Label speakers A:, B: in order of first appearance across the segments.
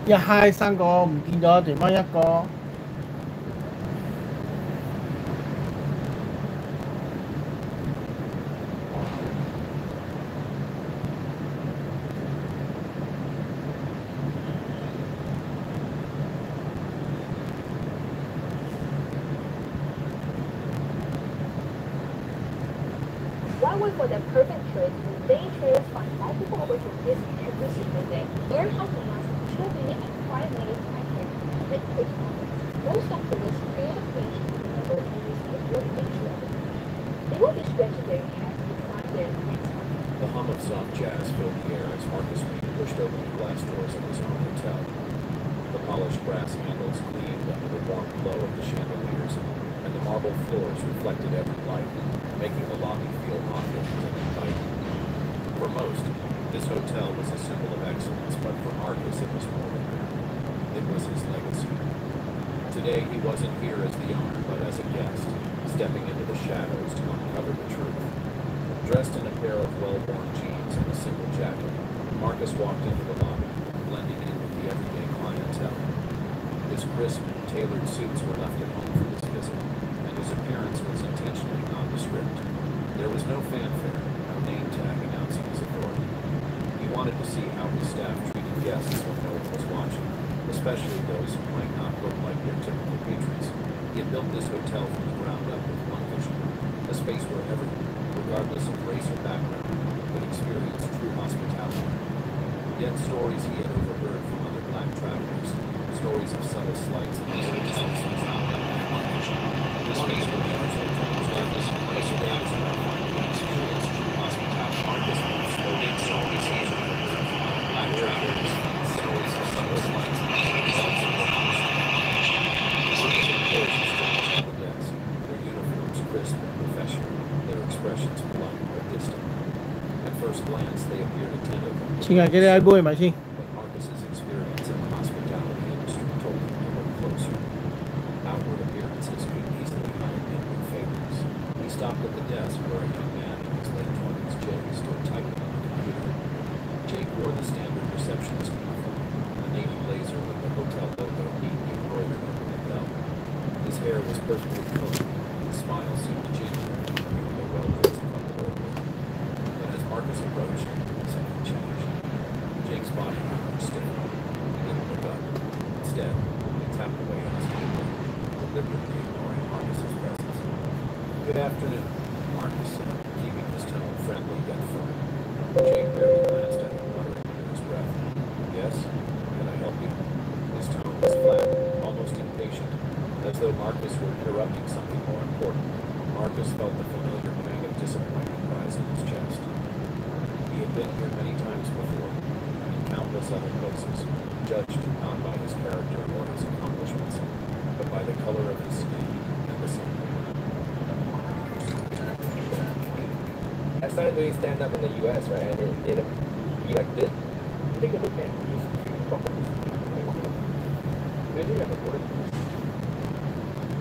A: 一嗨三個唔見咗，剩翻一個。
B: Why wait for the perfect choice when Daytrails find multiple opportunities every single day? Learn how to master 2 minute and 5 minute technique with quick comments. Most activists create a page to remember and receive your picture of it. They will be scratching their heads to find their next one.
C: The hum of soft jazz filled the air as Marcus Reed pushed open the glass doors of his own hotel. The polished brass handles gleamed under the warm glow of the chandeliers, and the marble floors reflected every light, making the lobby feel opulent and inviting. For most, this hotel was a symbol of excellence, but for Marcus it was more than that. It was his legacy. Today he wasn't here as the owner, but as a guest, stepping into the shadows to uncover the truth. Dressed in a pair of well-worn jeans and a simple jacket, Marcus walked into the lobby, blending in with the everyday clientele. His crisp, tailored suits were left at home for this visit, and his appearance was intentionally nondescript. There was no fanfare, no name tag announcing his authority. He wanted to see how his staff treated guests when no one was watching, especially those who might not look like their typical patrons. He had built this hotel from the ground up with one vision, a space where everyone, regardless of race or background, could experience true hospitality. Yet stories he had overheard from other black travelers, stories of subtle slights and injustices, was not that one vision. The space where largely regardless of race or background, could experience true hospitality. Marcus moved slowly, stories he had overheard from other black travelers, stories of subtle slights and injustices. Their uniforms crisp and professional, their expressions blunt but distant. At first glance, they appeared attentive.
A: 先係幾多杯咪先？
C: But Marcus's experience in the hospitality industry told him to look closer. Outward appearances could easily hide inward failures. He stopped at the desk where a young man in his late 20s, Jake, stood typing on the computer. Jake wore the standard receptionist uniform, a navy blazer with the hotel logo neatly embroidered over the belt. His hair was perfectly combed, and his smile seemed genuine, even though well-dressed from the doorway. But as Marcus approached, something changed. Jake's body moved stiffened. He didn't look up. Instead, he tapped away on his keyboard, deliberately ignoring Marcus's presence. "Good afternoon," Marcus said, keeping his tone friendly yet firm. Jake barely glanced at him, muttering under his breath. "Yes? Can I help you?" His tone was flat, almost impatient, as though Marcus were interrupting something more important. Marcus felt the familiar pang of disappointment rise in his chest. He had been here many times before, and in countless other places, judged not by his character or his accomplishments, but by the color of his skin and the sun.
D: I started doing stand-up in the US, right? And it'd be like this. Take a look at these properties. Then you have a word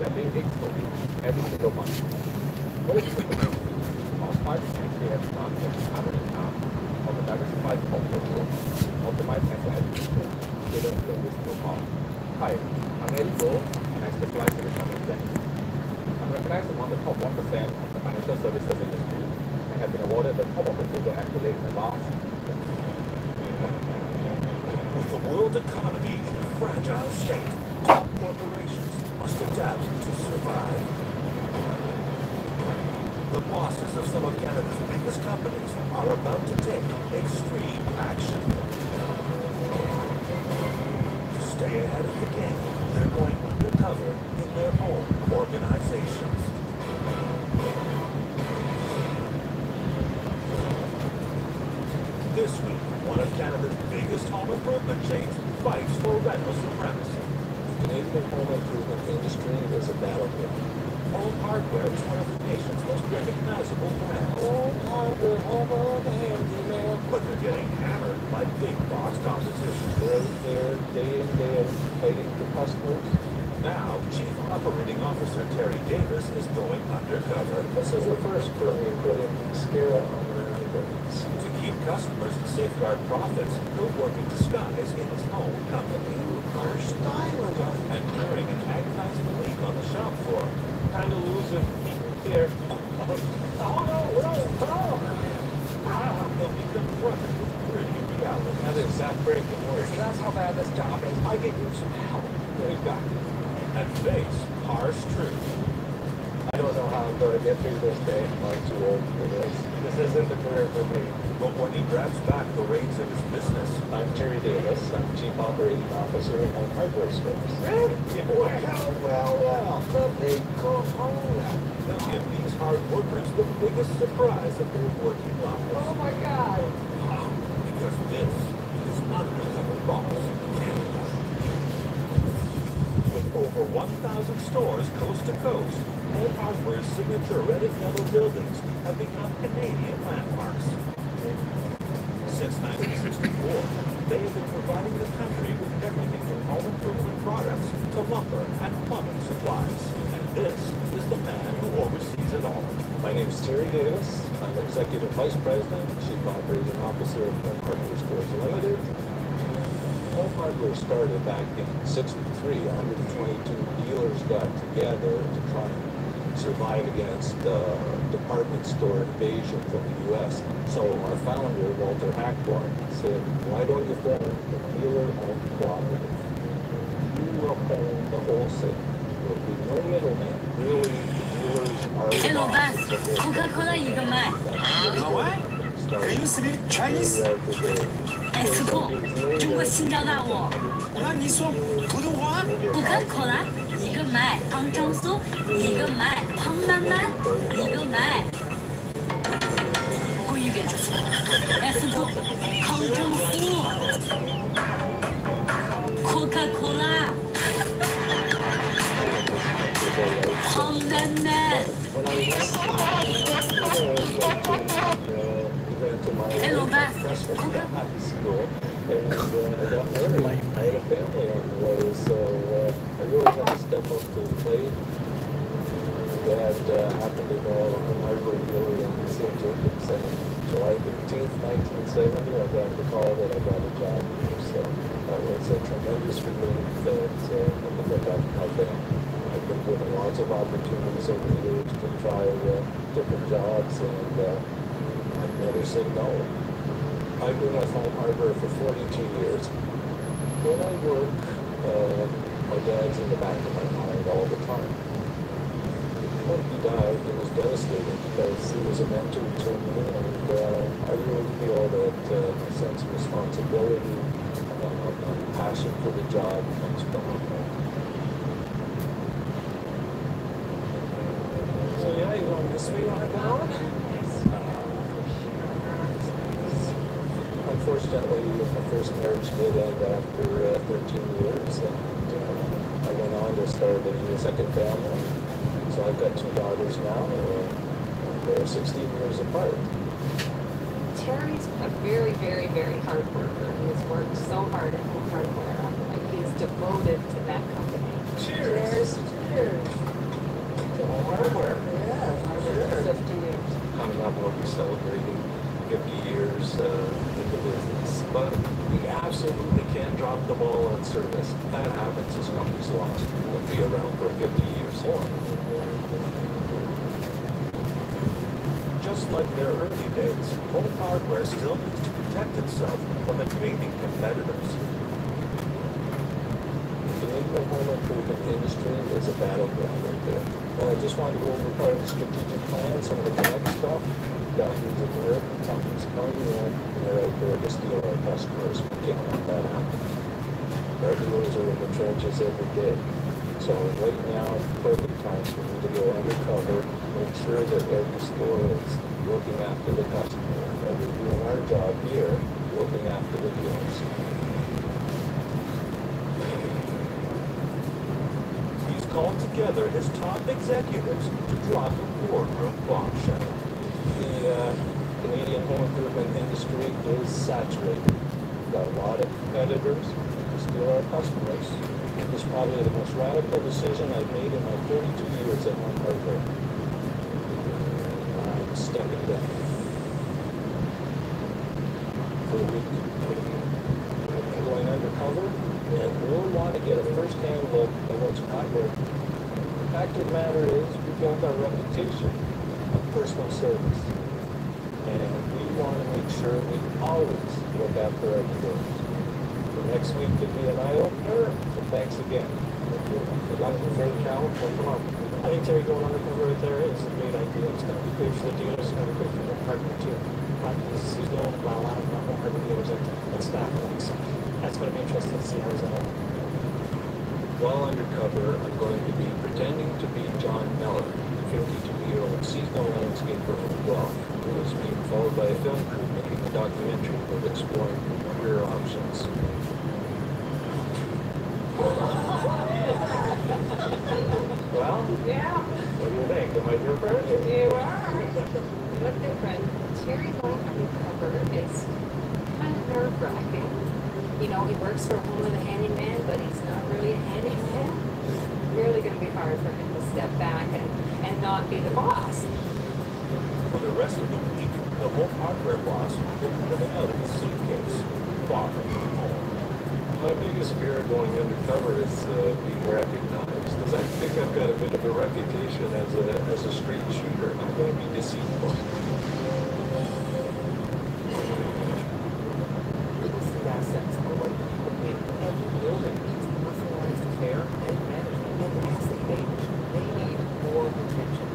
D: that they export every single month. What is the all 5% they have done is covering of the diversified portfolio, optimized and education, data the risk profile. Hi, I'm Eddie Gold, and I specialize in retirement planning. I'm recognized among the top 1% of the financial services industry and have been awarded the top of the Google accolade in the last.
E: With the world economy in a fragile state, top corporations must adapt to survive. The bosses of some of Canada's biggest companies are about to take extreme action. To stay ahead of the game, they're going undercover in their own organizations. This week, one of Canada's biggest home improvement chains fights for rental supremacy.
C: The Canadian home improvement industry is a battleground.
E: Home Hardware is one of the nation's most recognizable brands.
C: Home hardware, home on the handyman.
E: But they're getting hammered by big box competition.
C: They're there day in, day out, fighting for customers.
E: Now, Chief Operating Officer Terry Davis is going undercover.
C: This is the first firm we put in scare on our employees.
E: To keep customers and safeguard profits, he'll work in disguise in his own company.
D: worse. That's how bad this job is. I could use some help.
C: Exactly. And face harsh truth.
D: I don't know how I'm going to get through this day. I'm too old for this. This isn't the career for me.
C: But when he grabs back the reins of his business,
D: I'm Terry Davis. I'm Chief Operating Officer at Home Hardware Stores.
C: Really?
D: Well, the big Corona.
C: they'll give these hard workers the biggest surprise of their working lives.
D: Oh my God.
C: Because this is undercover boss Canada. With over 1,000 stores coast to coast, Home Hardware's signature red and yellow buildings have become Canadian landmarks. Since 1964, they have been providing the country with everything from home improvement products to lumber and plumbing supplies. And this is the man who oversees it all.
D: My name is Terry Davis. I'm Executive Vice President, Chief Operating Officer of Home Hardware Stores Limited. Home Hardware started back in '63. 122 dealers got together to try and survive against department store invasion from the U.S. So our founder, Walter Hackborn, said, why don't you form a dealer-owned cooperative? You will own the wholesale. There will be no middleman. Really, the dealers are the
F: Hello,
D: bosses
F: boss.
D: of their
F: Coca-Cola you can buy.
G: Can you speak Chinese?
F: S4 中国新疆大我
G: 那你说普通话？
F: Coca-Cola 一个买胖张苏，一个买胖丹丹，一个买贵一点就是 S4 胖张苏 Coca-Cola 胖丹丹。Hello, boss.
D: high school, and I got married. I had a family on the way, so I really had to step up to the plate. Dad happened to know a home hardware dealer in St. Jacobs, and July 13th, 1970, I got the call that I got a job here, so that was a tremendous relief that I got my family. I've been given lots of opportunities over the years to try different jobs, and I've never said no. I've been at Home Hardware for 42 years. When I work, my dad's in the back of my mind all the time. When he died, it was devastating because he was a mentor to me, and I really feel that a sense of responsibility and passion for the job comes from him. So yeah, you want to miss me on a cloud? Unfortunately, my first marriage did end after 13 years, and I went on to start a second family. So I've got two daughters now, and they're 16 years apart.
H: Terry's a very, very, very hard worker. He has worked so hard at Home Hardware. Like, he is devoted to that company.
D: Cheers! Cheers! To Home Hardware.
H: For 50 years.
D: Coming up, we'll be celebrating 50 years in the business. But we absolutely can't drop the ball on service. That happens as companies lost. We'll be around for 50 years more.
C: Just like their early days, Home Hardware still needs to protect itself from invading competitors.
D: The Canadian home improvement industry is a battleground right there. Well, I just wanted to go over part of the strategic plan, some of the connect stuff. Got these American companies coming in, and they're out there to steal our customers. We can't let that happen. Our dealers are in the trenches every day. So right now, perfect time for me to go undercover, make sure that every store is looking after the customer, that we're doing our job here, looking after the dealers.
C: He's called together his top executives to drop a boardroom bombshell.
D: The Canadian home improvement industry is saturated. We've got a lot of competitors to steal our customers. This is probably the most radical decision I've made in my 42 years at Home Hardware. I'm stepping down for a week. I'm going undercover, and we'll want to get a first-hand look at what's not working. The fact of the matter is, we built our reputation on personal service. And we want to make sure we always look after our dealers. We
C: next week could be an eye-opener. So thanks again. Good luck with the challenge. Come on.
I: I think Terry going undercover right there is a great idea. It's going to be good for the dealers. It's going to be good for the partner too. But this is going to allow a lot more partner dealers and staff. So that's going to be interesting to see how it's all.
C: While undercover, I'm going to be pretending to be John Miller, 52-year-old seasonal landscaper from Guelph, who is being followed by a film crew making a documentary of exploring career options.
D: Well,
H: Yeah,
D: what do you think? Am I your friend?
H: you are. Look different. Terry going undercover is kind of nerve-wracking. You know, he works for home as a handyman, but he's not really a handyman. Really going to be hard for him to step back and not be the boss.
E: For the rest of the week, the home hardware boss will be living out of his suitcase, far from home.
C: My biggest fear going undercover is being recognized, as I think I've got a bit of a reputation as a street shooter. I'm going to be deceitful.
D: Real estate assets are like people in every building needs personalized care and management. And as they age, they need more attention.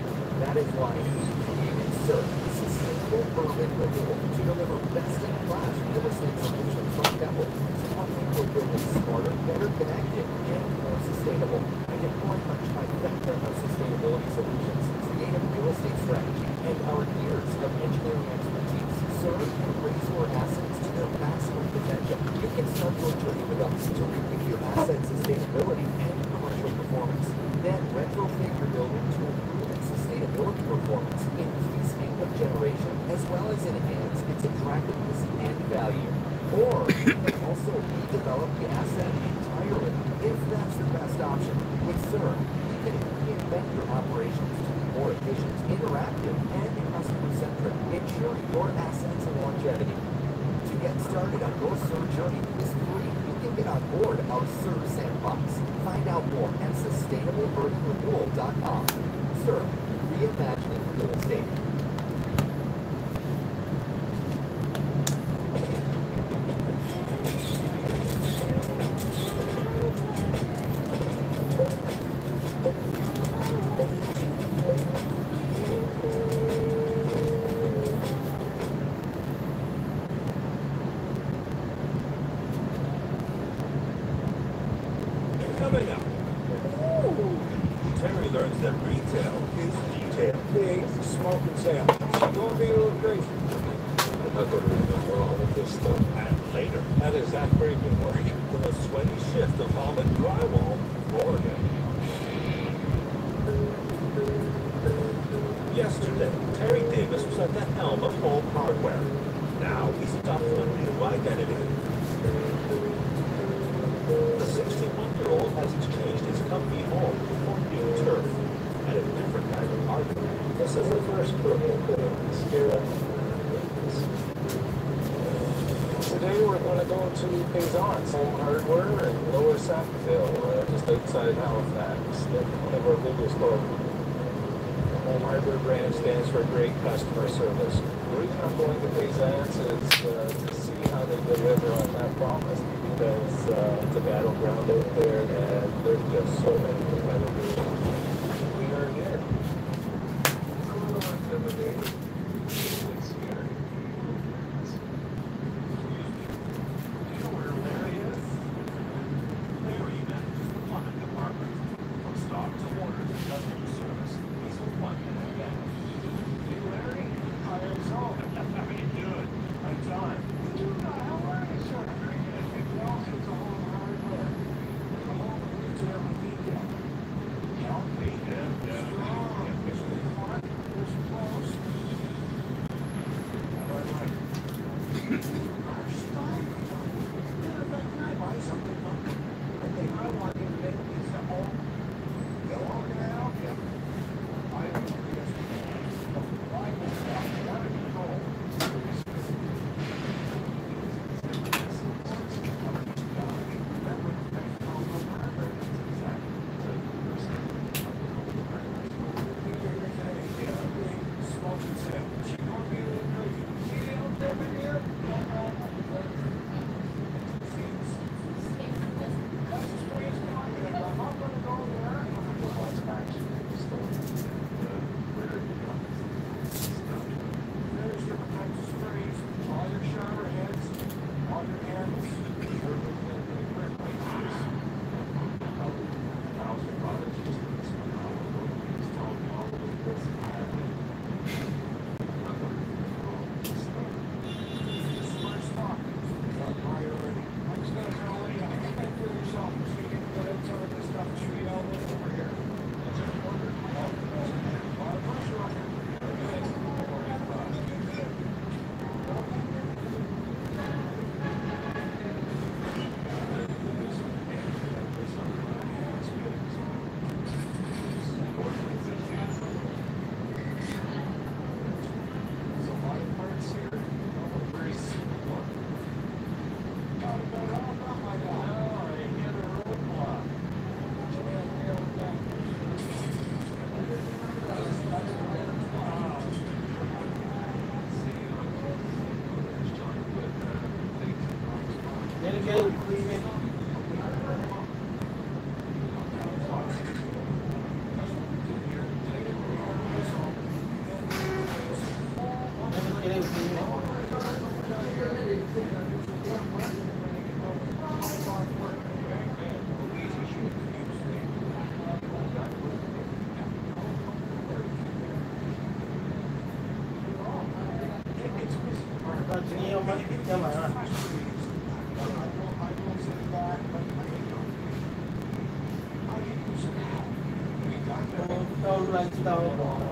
D: That is why we created CERT, Sustainable Urban Renewal, to deliver best-in-class real estate solutions from Devil to help people build smarter, better connected, and more sustainable. And deploy a trifecta of sustainability solutions, creative real estate strategy, and our years of engineering expertise. CERT can raise your assets to their maximum potential. You can start your journey with us to review your asset sustainability and commercial performance. Then retrofit your building to improve its sustainability performance, increase income generation, as well as enhance its attractiveness and value. Or you can also redevelop the asset entirely, if that's the best option. With CERT, you can reinvent your operations to be more efficient, interactive, and customer-centric, ensuring your assets and longevity. To get started on your CERT journey is free. You can get on board our CERT sandbox. Find out more at sustainableurbanrenewal.com. CERT, reimagining real estate.
E: Coming up. Terry learns that retail is detail.
C: Hey, smoking sale. She's going to be a little crazy. I'm not going to remember all of this stuff.
E: And later,
C: That is that very good work.
E: the sweaty shift of Holland Drywall, Florida. Yesterday, Terry Davis was at the helm of Home Hardware. Now he's adopted a new identity. The 61-year-old has exchanged his comfy home for new turf and a different kind of hardware.
C: This is the first book in Skira. Today we're going to go to Paysan's Home Hardware in Lower Sackville, just outside Halifax. They're one of our biggest stores. The Home Hardware brand stands for great customer service. The reason I'm going to Paysan's is to see how they deliver on that promise, because it's a battleground out there and there's just so many competitors. We are here. Intimidating. It's scary.
E: Larry manages the plumbing department. From stock to orders and customer service, he's a one-man band. Hey, Larry. How are you? How are you doing? I'm John. How are you, sir? Very good. It's all hard work. Come home and retail and detail. Count
A: 乱知道了。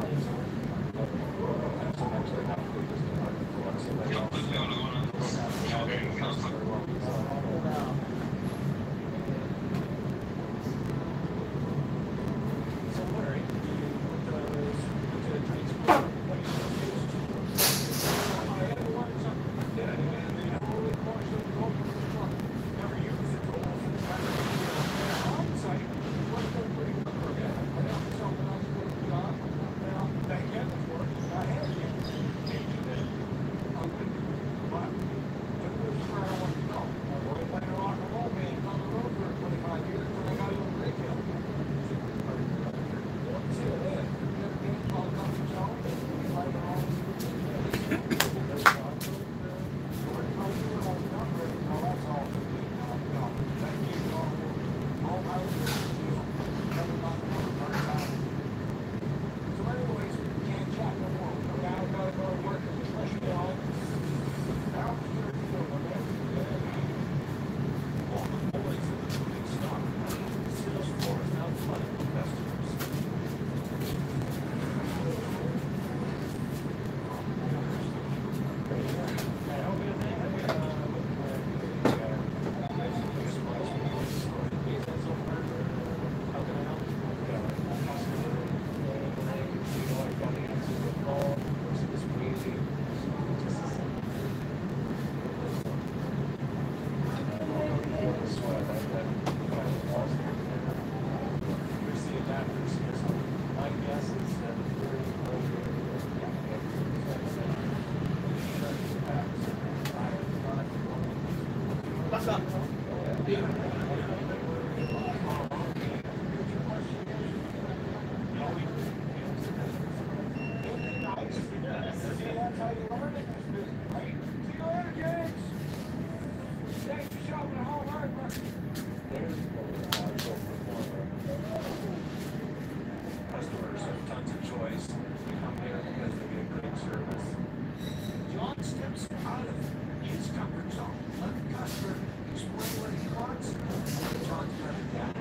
E: Customers have tons of choice. They come here because they get great service. John steps out of his comfort zone. Let the customer explain what he wants. John's got it down.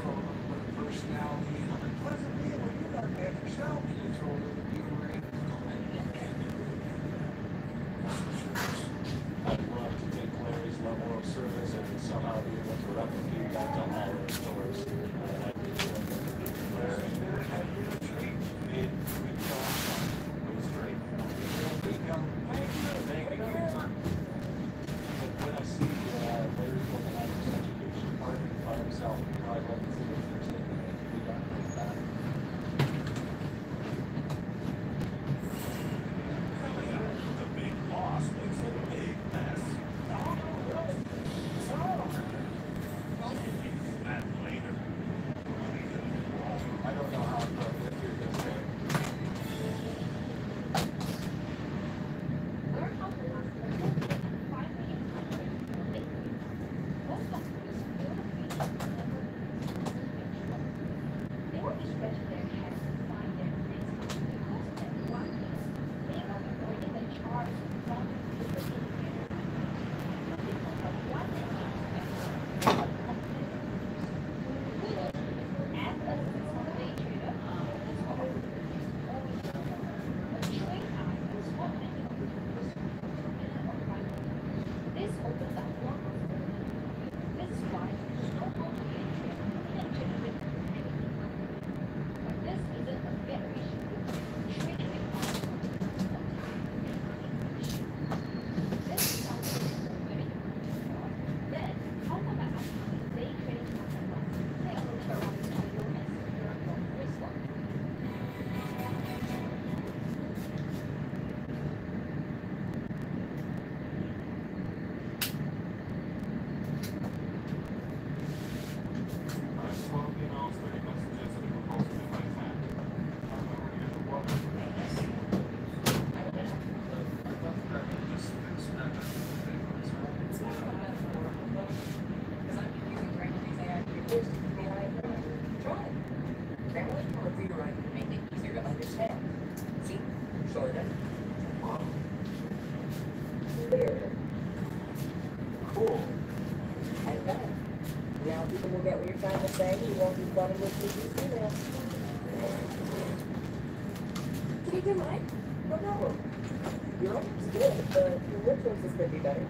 E: Throw a little bit of personality in. Pleasant meal when you got there yourself. And you throw a little humor in.
I: I'd love to take Larry's level of service and somehow be able to replicate that to all our stores.
H: Cool. And now people will get what you're trying to say. You won't be funny with these emails. Take your mind. No problem. Your open's good, but your lip closes could be better.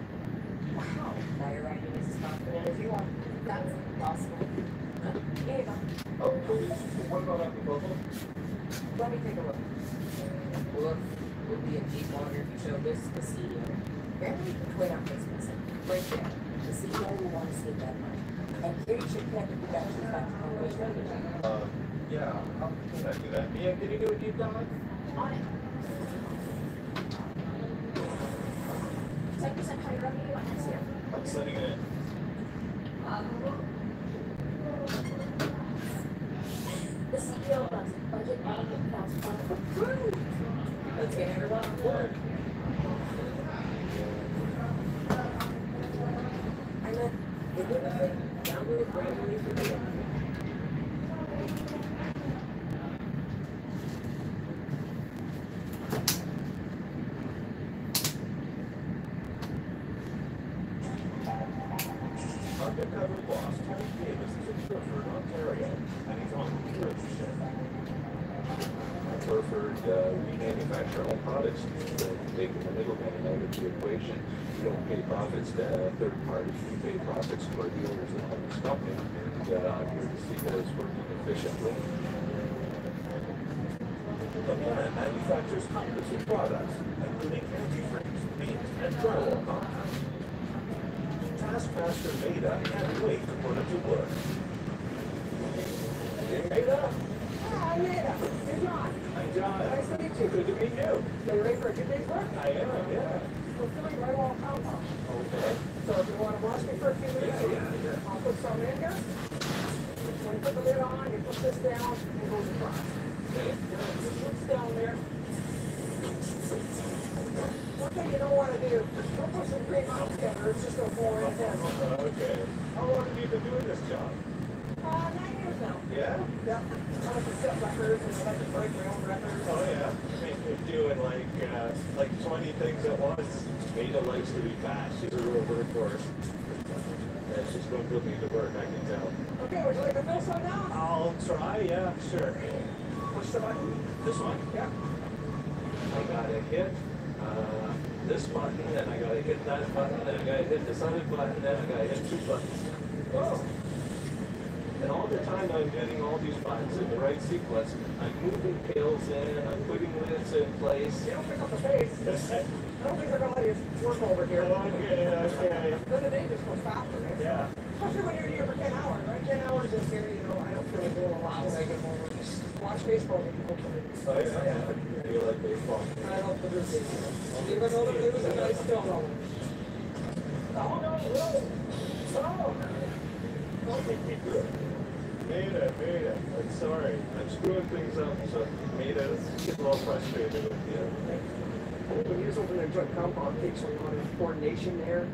H: Wow. Now you're writing as confident as you are. That's possible. Here you go.
D: Oh, what about that proposal?
H: Let me take a look. Look, would be a deep honor if you showed this to the CEO. Barely quit on Christmas. Right there. The CEO will want to see that money. And here you should connect the productions back to Congress revenue.
D: Yeah, how can I do that? Mia, can you do a deep dive?
H: On it. 10% higher revenue on next year.
D: I'm sending it in.
H: The CEO wants budget $1,000 approved. Let's get everyone on board. I meant, it would have been downloaded gradually for the
C: Undercover boss Tony Davis is in Burford, Ontario, and he's on the tourist ship. Burford, we manufacture all products, so taking the middleman out of the equation. We don't pay profits to third parties, we pay profits to our dealers and all this company. And I'm here to see that it's working efficiently. The man manufactures hundreds of products, including antifreeze, paint, and drywall compounds. Taskmaster Maida can't wait to put it to work. Hey, Maida.
H: Hi, Maida. Hey, John.
C: Hi, John.
H: Nice to meet you.
C: Good to meet you.
H: So you ready for a good day's work?
C: I am, yeah.
H: We're filling drywall compound.
C: Okay.
H: So if you want to watch me for a few minutes,
C: Yeah.
H: I'll put some in here. When you put the lid on, you put this down, and goes across.
C: Okay.
H: It's down there. One thing you don't want to do, don't put some green mountain together, it's just going to fall right down.
C: Okay. How long have you been doing this job?
H: 9 years now.
C: Yeah?
H: Yeah. I like to set records and I like to break my own records.
C: Oh, yeah. I mean, you're doing like 20 things at once. Maida likes to be fast. She's a real workhorse. And she's going to put me to work, I can tell.
H: Okay, would you like to fill some now?
C: I'll try, yeah, sure.
H: Push the button.
C: This one?
H: Yeah.
C: I gotta hit this button, then I gotta hit that button, then I gotta hit this other button, then I gotta hit 2 buttons.
H: Oh.
C: And all the time I'm getting all these buttons in the right sequence, I'm moving pails in, I'm putting lids in place.
H: You don't pick up the pace. I don't think they're going to let you work over here.
C: Okay.
H: Then the day just goes faster, right?
C: Yeah.
H: Especially when you're here for 10 hours, right? 10 hours in here, you know, I don't really do a lot when I get home. I just watch baseball and go play.
C: Oh, yeah. You like baseball?
H: I love the Blues. Even though the Blues are nice, still love them. Oh, no, no. Oh.
C: Maida, I'm sorry. I'm screwing things up, so Maida, get a little frustrated with you.
H: When you open a joint compound, it takes a lot of coordination there.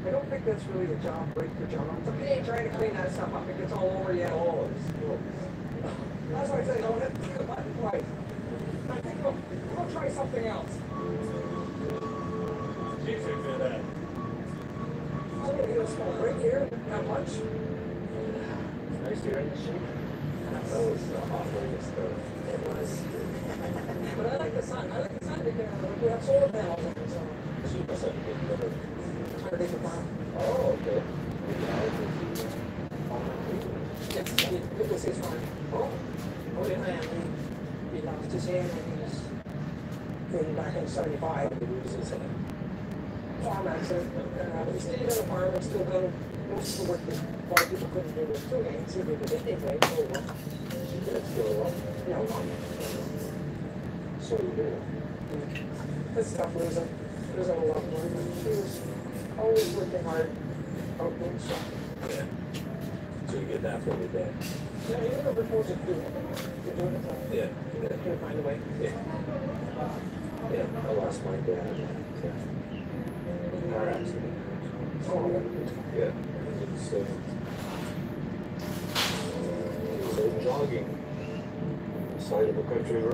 H: I don't think that's really a job break for John. It's okay trying to clean that stuff up. It gets all over you.
C: Oh, it's cool.
H: That's why I say don't hit the button twice. I think we'll try something else.
C: Geez, I feel that.
H: I'm going to get a small break here. Have lunch.
C: Nice hearing the shake. That was hot way to start.
H: It was. But I like the sun. I like the sun because we have solar panels on it. So
C: She doesn't get better.
H: I think it's fine.
C: Oh, okay.
H: Yes, this is fine. Oh, yeah. He lost his hand and he was moving back in 75 and he loses his hand. Farm accident. He stayed on the farm and still done most of the work that a lot of people couldn't do with 2 hands. He did it anyway. Oh, well.
C: That's still wrong.
H: No.
C: So you do.
H: It's tough losing a loved one. He was always working hard. Out doing stuff.
C: Yeah. So you get that from your dad?
H: Yeah, he never told you to do it. You're doing it.
C: Yeah.
H: Can't find a way.
C: Yeah. Yeah. I lost my dad. Car accident.
H: Oh,
C: Yeah. It was jogging on the side of a country road.